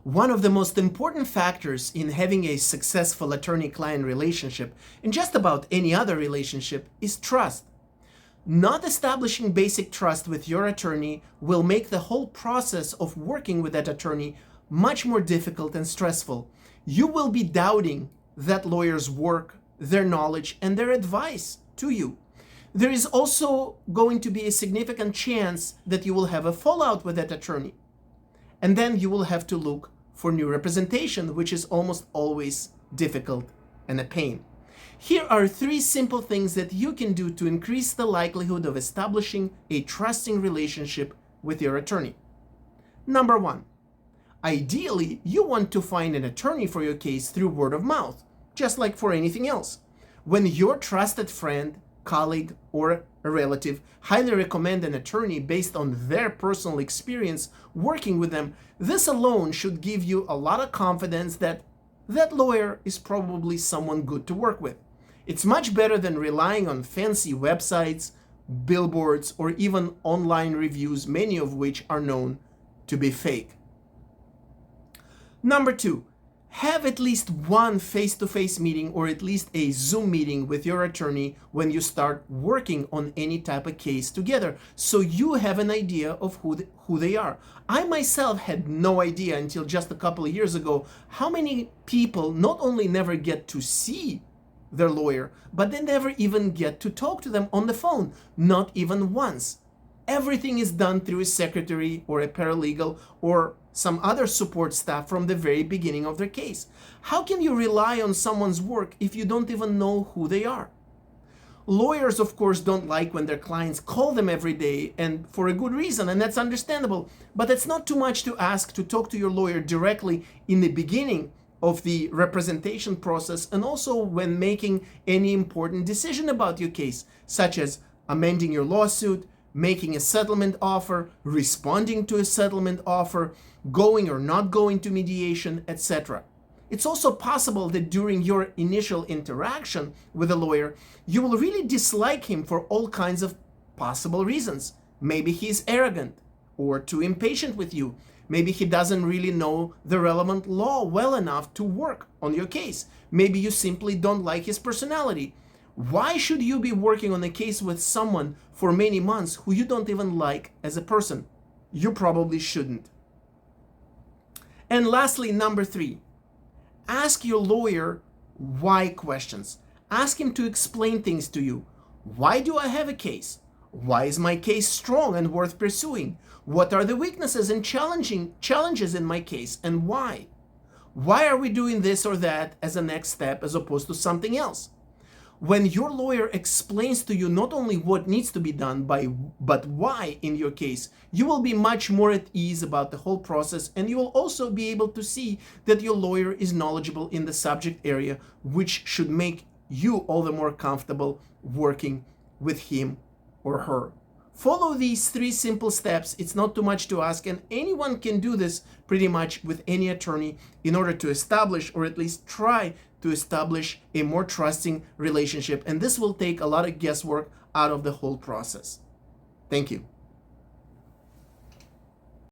One of the most important factors in having a successful attorney-client relationship, and just about any other relationship, is trust. Not establishing basic trust with your attorney will make the whole process of working with that attorney much more difficult and stressful. You will be doubting that lawyer's work, their knowledge, and their advice to you. There is also going to be a significant chance that you will have a fallout with that attorney. And then you will have to look for new representation, which is almost always difficult and a pain. Here are 3 simple things that you can do to increase the likelihood of establishing a trusting relationship with your attorney. Number 1, ideally, you want to find an attorney for your case through word of mouth, just like for anything else. When your trusted friend, colleague, or a relative highly recommend an attorney based on their personal experience working with them, this alone should give you a lot of confidence that that lawyer is probably someone good to work with. It's much better than relying on fancy websites, billboards, or even online reviews, many of which are known to be fake. Number 2, have at least one face-to-face meeting or at least a Zoom meeting with your attorney when you start working on any type of case together, so you have an idea of who they are. I myself had no idea until just a couple of years ago how many people not only never get to see their lawyer, but they never even get to talk to them on the phone, not even once. Everything is done through a secretary or a paralegal or some other support staff from the very beginning of their case. How can you rely on someone's work if you don't even know who they are? Lawyers, of course, don't like when their clients call them every day, and for a good reason, and that's understandable. But it's not too much to ask to talk to your lawyer directly in the beginning of the representation process, and also when making any important decision about your case, such as amending your lawsuit, making a settlement offer, responding to a settlement offer, going or not going to mediation, etc. It's also possible that during your initial interaction with a lawyer, you will really dislike him for all kinds of possible reasons. Maybe he's arrogant or too impatient with you. Maybe he doesn't really know the relevant law well enough to work on your case. Maybe you simply don't like his personality. Why should you be working on a case with someone for many months who you don't even like as a person? You probably shouldn't. And lastly, number 3, ask your lawyer why questions. Ask him to explain things to you. Why do I have a case? Why is my case strong and worth pursuing? What are the weaknesses and challenges in my case, and why? Why are we doing this or that as a next step as opposed to something else? When your lawyer explains to you not only what needs to be done, but why in your case, you will be much more at ease about the whole process, and you will also be able to see that your lawyer is knowledgeable in the subject area, which should make you all the more comfortable working with him or her. Follow these 3 simple steps. It's not too much to ask, and anyone can do this pretty much with any attorney in order to establish, or at least try to establish, a more trusting relationship. And this will take a lot of guesswork out of the whole process. Thank you.